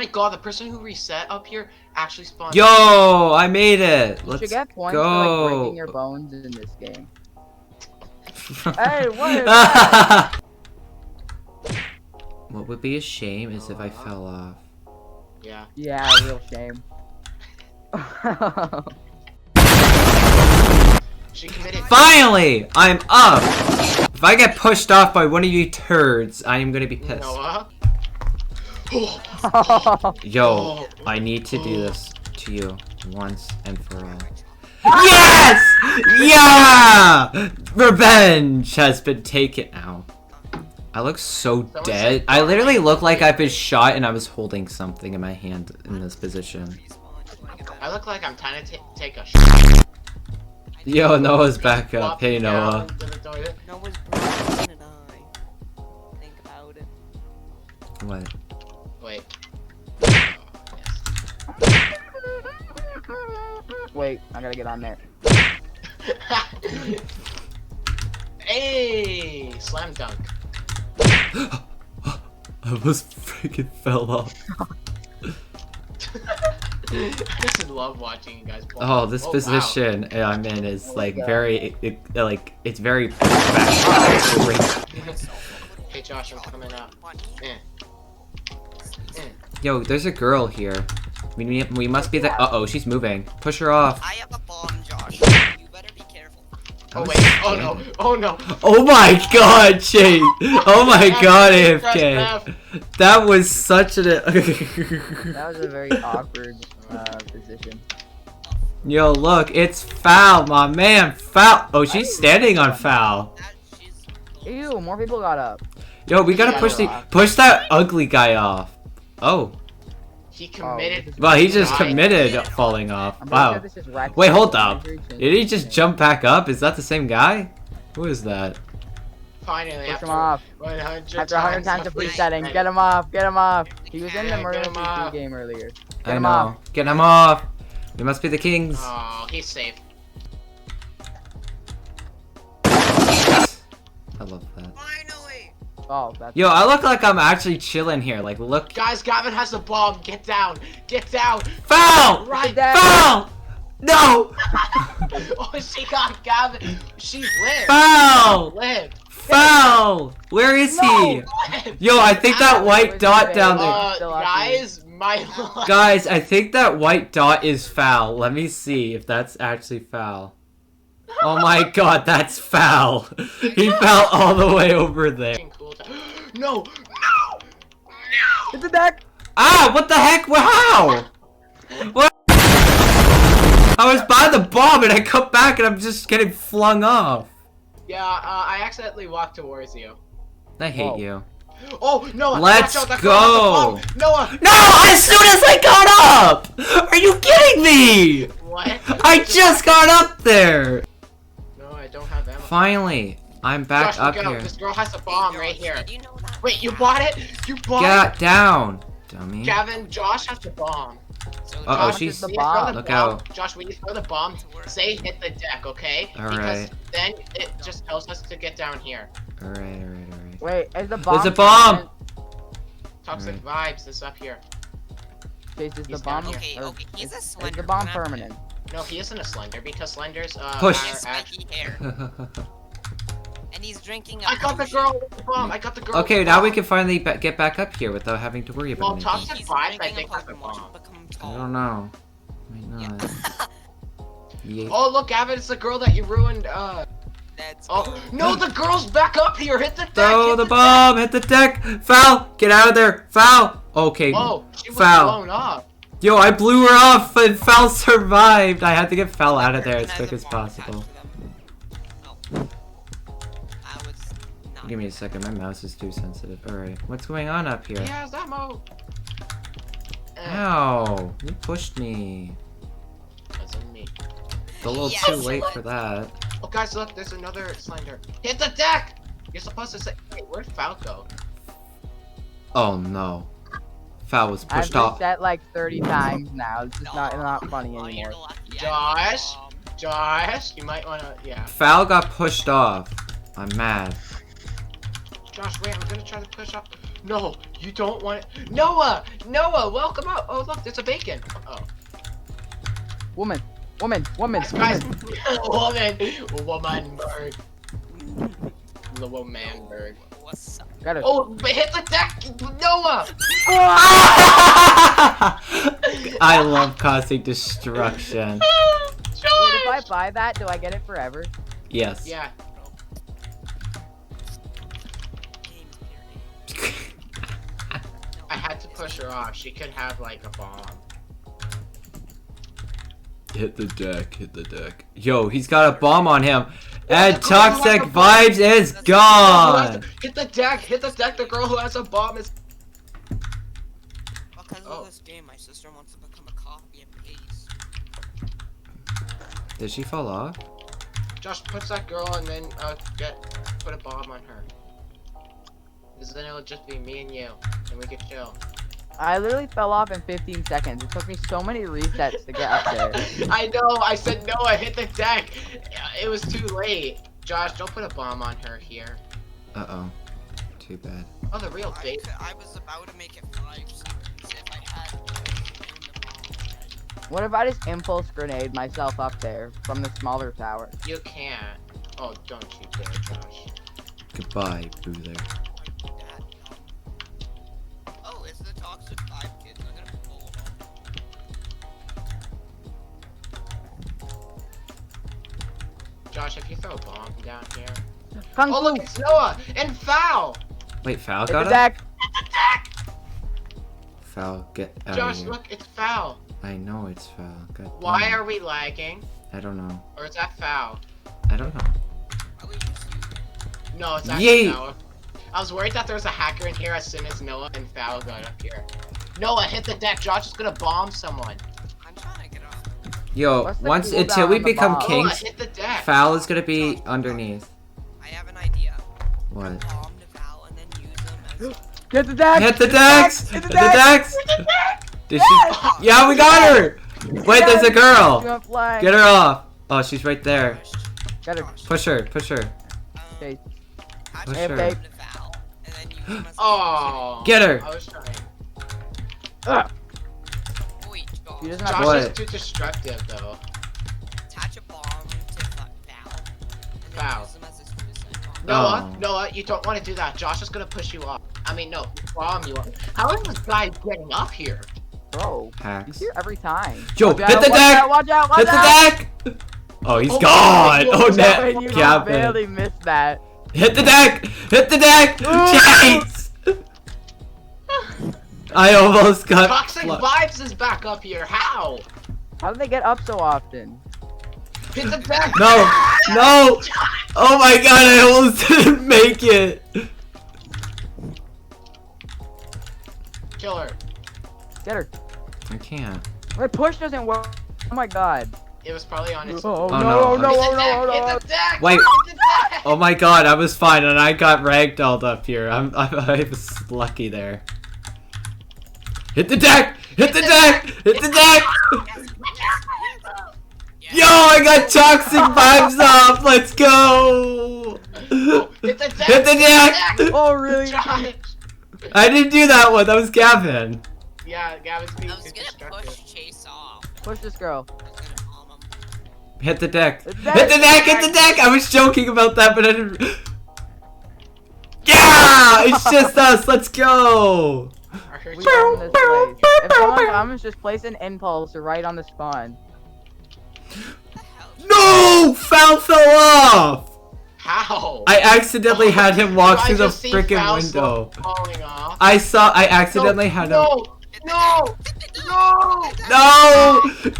my god, the person who reset up here actually spawned. Yo, I made it. You Let's should get points go. for like breaking your bones in this game. Hey, what is that? What would be a shame is if I fell off. Yeah. Yeah, real shame. She committed. Finally, I'm up. If I get pushed off by one of you turds, I am gonna be pissed. Noah. Yo, I need to do this to you once and for all. Yes! Yeah! Revenge has been taken. Ow. I look so dead. I literally look like I've been shot and I was holding something in my hand in this position. I look like I'm trying to take a shit. Yo, Noah's back up. Hey, Noah. Noah's broken and I think about it. What? Wait. Wait, I gotta get on there. Hey, slam dunk. I almost freaking fell off. I just love watching you guys play. Oh, this position I'm in is like very, it's very. Hey Josh, I'm coming up. Yo, there's a girl here. We must be the. Uh-oh, she's moving. Push her off. I have a bomb, Josh. You better be careful. Oh wait, oh no, oh no. Oh my god, Chase! Oh my god, AFK! That was such an. That was a very awkward position. Yo, look, it's Foul, my man. Foul. Oh, she's standing on Foul. Ew, more people got up. Yo, we gotta push that ugly guy off. Oh. He committed. Well, he just committed falling off. Wow. Wait, hold up. Did he just jump back up? Is that the same guy? Who is that? Finally, Push him off. 100 After 100 times of resetting. Get him off, get him off. He was in the Murder him off. Mystery game earlier. I know. Get him off. We must be the kings. Oh, he's safe. I love that. Finally! Oh, that's Yo, I look like I'm actually chilling here. Like, look. Guys, Gavin has the bomb. Get down. Get down. Foul! Right. Foul! No! Oh, she got Gavin. She lived. Foul! Lived. Foul! Where is he? Lived. Yo, I think that white dot down there. Guys, my Guys, I think that white dot is Foul. Let me see if that's actually Foul. Oh my god, that's Foul. He fell all the way over there. No! No! It's a deck! Ah, what the heck? How? What? I was by the bomb and I come back and I'm just getting flung off. Yeah, I accidentally walked towards you. I hate you. Oh, Noah! Let's watch out, that go! girl has the bomb. Noah! No! As soon as I got up! Are you kidding me? What? I just got up there! No, I don't have ammo. Finally, I'm back Josh, up look out. here. This girl has a bomb right here. Did you know that? Wait, you bought it? You bought Get down, dummy. it? Gavin, Josh has the bomb. So Uh-oh, Josh, she's- when you bomb. throw the Look bomb- out. Josh, when you throw the bomb, say hit the deck, okay? Because Alright. then it just tells us to get down here. Alright. Wait, is the bomb? There's a bomb! Toxic vibes is up here. Chase, is the He's bomb? down Okay, or okay, he's a is slender. the bomb We're gonna have to- permanent? No, he isn't a slender because slenders Push. He has are actually. spiky hair, and he's drinking a I got the potion. girl with the bomb. I got the girl. Okay, with the now bomb. we can finally get back up here without having to worry Well, about top- anything. Toxic He's vibes, I drinking think, a has the Pokemon to bomb. become I tall. don't know. Might not. Yeah. Oh, look, Gavin, it's the girl that you ruined. That's Oh no, the girl's back up here. Hit the deck. Throw hit the bomb! Hit the deck! Foul! Get out of there! Foul! Okay. Oh, she was Foul. blown up. Yo, I blew her off and Foul survived! I had to get Foul out of there as quick as possible. Give me a second, my mouse is too sensitive. Alright, what's going on up here? He has ammo. Ow! You pushed me. That's on me. It's a little Yes, too late for that. Oh, guys, look, there's another slender. Hit the deck. You're supposed to say, hey, where'd Falco? Oh no. Foul was I've pushed off. reset like 30 times now. This is not funny Oh, you're anymore. lucky. Josh? Josh, you might wanna, yeah. Foul got pushed off. I'm mad. Josh, wait, I'm gonna try to push up. No, you don't want it. Noah! Noah, welcome out. Oh, look, there's a bacon. Oh. Woman. Guys, woman bird. The woman bird. What's up? Got it. Oh, but hit the deck, Noah! I love causing destruction. Wait, if I buy that, do I get it forever? Yes. Yeah. Game period. I had to push her off. She could have like a bomb. Hit the deck, hit the deck. Yo, he's got a bomb on him. And the girl who Toxic has a bomb. Vibes is gone. Hit the deck, hit the deck. The girl who has a bomb is. Because Oh. of this game, my sister wants to become a copy and paste. Did she fall off? Josh puts that girl and then put a bomb on her. Because then it'll just be me and you, and we can chill. I literally fell off in 15 seconds. It took me so many resets to get up there. I know. I said Noah, hit the deck. It was too late. Josh, don't put a bomb on her here. Uh-oh. Too bad. Oh, the real bait. I was about to make it 5 seconds if I had the bomb. What if I just impulse grenade myself up there from the smaller tower? You can't. Oh, don't you dare, Josh. Goodbye, Boo there. Oh, it's the Toxic 5 kids. I'm gonna pull them. Josh, if you throw a bomb down here. Kung Oh, Fu! look, it's Noah and Foul. Wait, Foul Hit got the him? deck! Foul, get out Josh, of here. look, it's Foul. I know it's Foul. God Why damn. are we lagging? I don't know. Or is that Foul? I don't know. Why would you see No, it's actually Yeet. Noah. I was worried that there was a hacker in here as soon as Noah and Foul got up here. Noah, hit the deck. Josh is gonna bomb someone. I'm trying to get off. Yo, What's the once cooldown until we on the become bomb? Noah, kings, hit the deck. Foul is gonna be underneath. I have an idea. What? Bomb to Val and then use them as. Get the deck! Hit the decks! Hit Hit the the decks! Did she? Yeah, we got her! Wait, there's a She's girl! gonna fly. Get her off! Oh, she's right there. Got her. Push her, push her. Okay. Push Hey, her. babe. To Val and then use them as. Oh. Get her! I was trying. Ugh. Wait, He Josh. doesn't have Josh What? is too destructive, though. Attach a bomb to Val. And then Val. use them as a suicide bomb. Noah, Oh. Noah, you don't want to do that. Josh is gonna push you off. I mean, no, bomb you off. How is this guy getting up here? Bro, he's Hacks. here every time. Yo, Watch hit out, the watch deck! out, watch out, watch Hit the out! deck! Oh, he's Oh, gone! my Oh, God. net You Captain. barely missed that. Hit the deck! Hit the deck! Chase! I almost got Toxic flu- Vibes is back up here. How? How do they get up so often? Hit the deck. No! No! Oh my god, I almost didn't make it! Kill her. Get her. I can't. My push doesn't work. Oh my god. It was probably on his. Oh, no. no, no, Hit oh the no, deck. oh no. Hit the deck. Wait. Hit the deck. Oh my god, I was fine and I got ragdolled up here. I was lucky there. Hit the deck! Hit the deck! Hit the deck! Yo, I got toxic vibes off! Let's go! Hit the deck. Hit the deck! Oh really? Josh. I didn't do that one, that was Gavin. Yeah, Gavin's being I was too gonna destructive. push Chase off. Push this girl. I was gonna bomb him. Hit the deck. Hit Hit the the deck! Hit the deck! I was joking about that, but I didn't. Yeah! It's just us, let's go! I heard We you. own this place. If someone comes, just place an impulse right on the spawn. What the hell? No! Foul fell off! How? I accidentally had him walk I through the just see freaking Foul window. falling off. I accidentally had him. No! No! No! No! No!